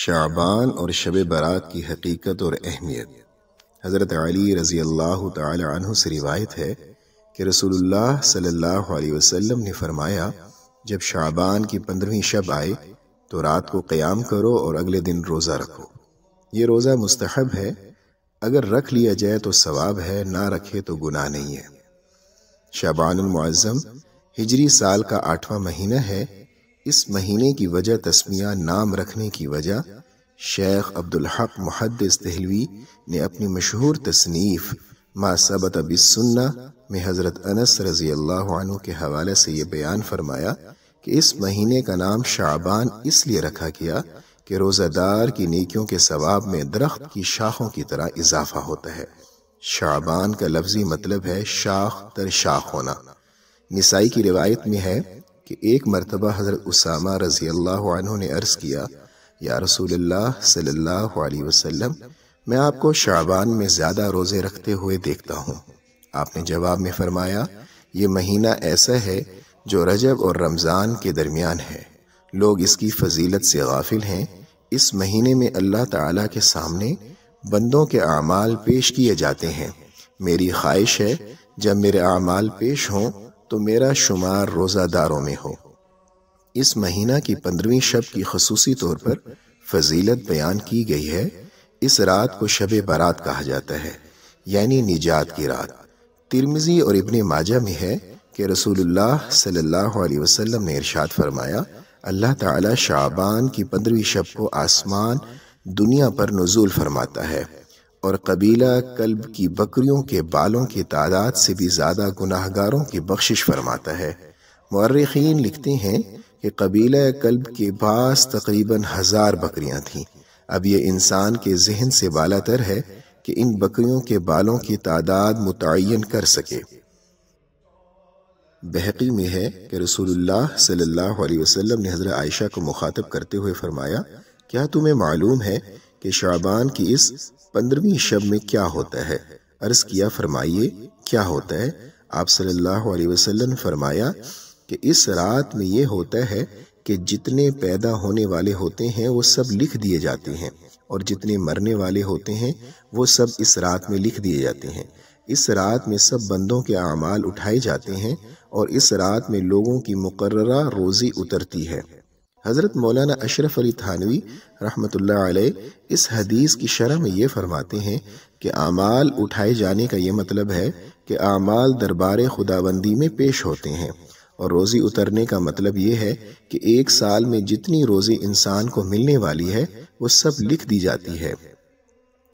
شعبان اور شب برات کی حقیقت اور اہمیت۔ حضرت علی رضی اللہ تعالی عنہ سے روایت ہے کہ رسول اللہ صلی اللہ علیہ وسلم نے فرمایا، جب شعبان کی 15ویں شب آئے تو رات کو قیام کرو اور اگلے دن روزہ رکھو۔ یہ روزہ مستحب ہے، اگر رکھ لیا جائے تو ثواب ہے، نہ رکھے تو گناہ نہیں ہے۔ شعبان المعظم ہجری سال کا 8واں مہینہ ہے۔ اس مہینے کی وجہ تسمیہ نام رکھنے کی وجہ شیخ عبدالحق محدث دہلوی نے اپنی مشہور تصنیف ما ثبت بالسنہ میں حضرت انس رضی اللہ عنہ کے حوالے سے یہ بیان فرمایا کہ اس مہینے کا نام شعبان اس لیے رکھا گیا کہ روزہ دار کی نیکیوں کے ثواب میں درخت کی شاخوں کی طرح اضافہ ہوتا ہے۔ شعبان کا لفظی مطلب ہے شاخ در شاخ ہونا۔ نسائی کی روایت میں ہے کہ ایک مرتبہ حضرت اسامہ رضی اللہ عنہ نے عرض کیا، یا رسول اللہ صلی اللہ علیہ وسلم، میں آپ کو شعبان میں زیادہ روزے رکھتے ہوئے دیکھتا ہوں۔ آپ نے جواب میں فرمایا، یہ مہینہ ایسا ہے جو رجب اور رمضان کے درمیان ہے، لوگ اس کی فضیلت سے غافل ہیں۔ اس مہینے میں اللہ تعالیٰ کے سامنے بندوں کے اعمال پیش کیے جاتے ہیں۔ میری خواہش ہے جب میرے اعمال پیش ہوں تو میرا شمار روزہ داروں میں ہو۔ اس مہینہ کی 15ویں شب کی خصوصی طور پر فضیلت بیان کی گئی ہے۔ اس رات کو شب برات کہا جاتا ہے، یعنی نجات کی رات۔ ترمذی اور ابن ماجہ میں ہے کہ رسول اللہ صلی اللہ علیہ وسلم نے ارشاد فرمایا، اللہ تعالی شعبان کی 15ویں شب کو آسمان دنیا پر نزول فرماتا ہے اور قبیلہ کلب کی بکریوں کے بالوں کی تعداد سے بھی زیادہ گناہگاروں کی بخشش فرماتا ہے۔ مورخین لکھتے ہیں کہ قبیلہ کلب کے پاس تقریباً 1000 بکریاں تھیں۔ اب یہ انسان کے ذہن سے بالا تر ہے کہ ان بکریوں کے بالوں کی تعداد متعین کر سکے۔ بہقی میں ہے کہ رسول اللہ صلی اللہ علیہ وسلم نے حضرت عائشہ کو مخاطب کرتے ہوئے فرمایا، کیا تمہیں معلوم ہے کہ شعبان کی اس 15ویں شب میں کیا ہوتا ہے؟ عرض کیا، فرمائیے کیا ہوتا ہے؟ آپ صلی اللہ علیہ وسلم نے فرمایا کہ اس رات میں یہ ہوتا ہے کہ جتنے پیدا ہونے والے ہوتے ہیں وہ سب لکھ دیے جاتے ہیں، اور جتنے مرنے والے ہوتے ہیں وہ سب اس رات میں لکھ دیے جاتے ہیں۔ اس رات میں سب بندوں کے اعمال اٹھائے جاتے ہیں اور اس رات میں لوگوں کی مقررہ روزی اترتی ہے۔ حضرت مولانا اشرف علی تھانوی رحمۃ اللہ علیہ اس حدیث کی شرح میں یہ فرماتے ہیں کہ اعمال اٹھائے جانے کا یہ مطلب ہے کہ اعمال دربار خداوندی میں پیش ہوتے ہیں، اور روزی اترنے کا مطلب یہ ہے کہ ایک سال میں جتنی روزی انسان کو ملنے والی ہے وہ سب لکھ دی جاتی ہے۔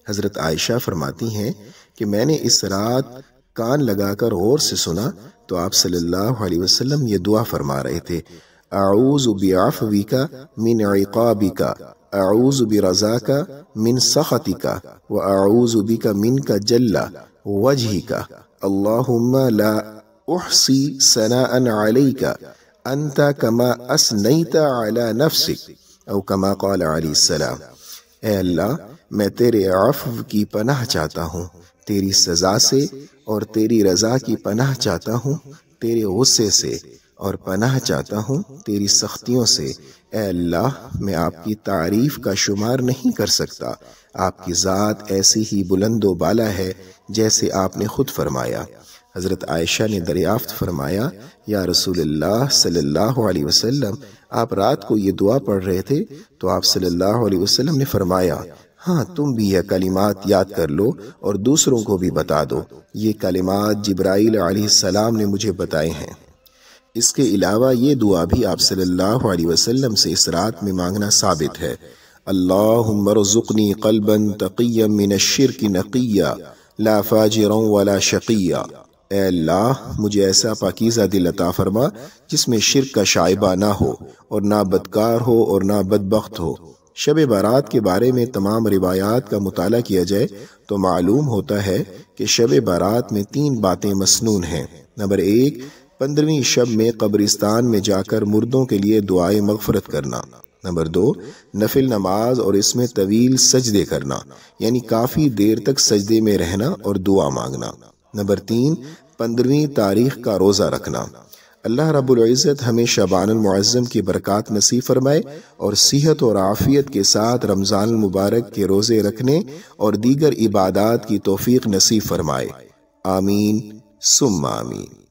حضرت عائشہ فرماتی ہیں کہ میں نے اس رات کان لگا کر غور سے سنا تو آپ صلی اللہ علیہ وسلم یہ دعا فرما رہے تھے، اعوذ بعفوک من عقابک، اعوذ برضاک من سخطک، واعوذ بک منک جل وجہک، اللہم لا احصی ثناء علیک انت کما اثنیت علی نفسک، او کما قال علیہ السلام۔ اے اللہ، میں تیرے عفو کی پناہ چاہتا ہوں، تیری سزا سے، اور تیری رضا کی پناہ چاہتا ہوں تیرے غصے سے، اور پناہ چاہتا ہوں تیری سختیوں سے۔ اے اللہ، میں آپ کی تعریف کا شمار نہیں کر سکتا، آپ کی ذات ایسی ہی بلند و بالا ہے جیسے آپ نے خود فرمایا۔ حضرت عائشہ نے دریافت فرمایا، یا رسول اللہ صلی اللہ علیہ وسلم، آپ رات کو یہ دعا پڑھ رہے تھے؟ تو آپ صلی اللہ علیہ وسلم نے فرمایا، ہاں، تم بھی یہ کلمات یاد کر لو اور دوسروں کو بھی بتا دو، یہ کلمات جبرائیل علیہ السلام نے مجھے بتائے ہیں۔ اس کے علاوہ یہ دعا بھی آپ صلی اللہ علیہ وسلم سے اس رات میں مانگنا ثابت ہے، اللہم ارزقنی قلبا تقیا من الشرک نقیا لا فاجرا ولا شقیا۔ اے اللہ، مجھے ایسا پاکیزہ دل عطا فرما جس میں شرک کا شائبہ نہ ہو اور نہ بدکار ہو اور نہ بدبخت ہو۔ شب برات کے بارے میں تمام روایات کا مطالعہ کیا جائے تو معلوم ہوتا ہے کہ شب برات میں 3 باتیں مسنون ہیں۔ نمبر 1، 15ویں شب میں قبرستان میں جا کر مردوں کے لیے دعائے مغفرت کرنا۔ نمبر 2، نفل نماز اور اس میں طویل سجدے کرنا، یعنی کافی دیر تک سجدے میں رہنا اور دعا مانگنا۔ نمبر 3، 15ویں تاریخ کا روزہ رکھنا۔ اللہ رب العزت ہمیں شعبان المعظم کی برکات نصیب فرمائے اور صحت اور عافیت کے ساتھ رمضان المبارک کے روزے رکھنے اور دیگر عبادات کی توفیق نصیب فرمائے، آمین ثم آمین۔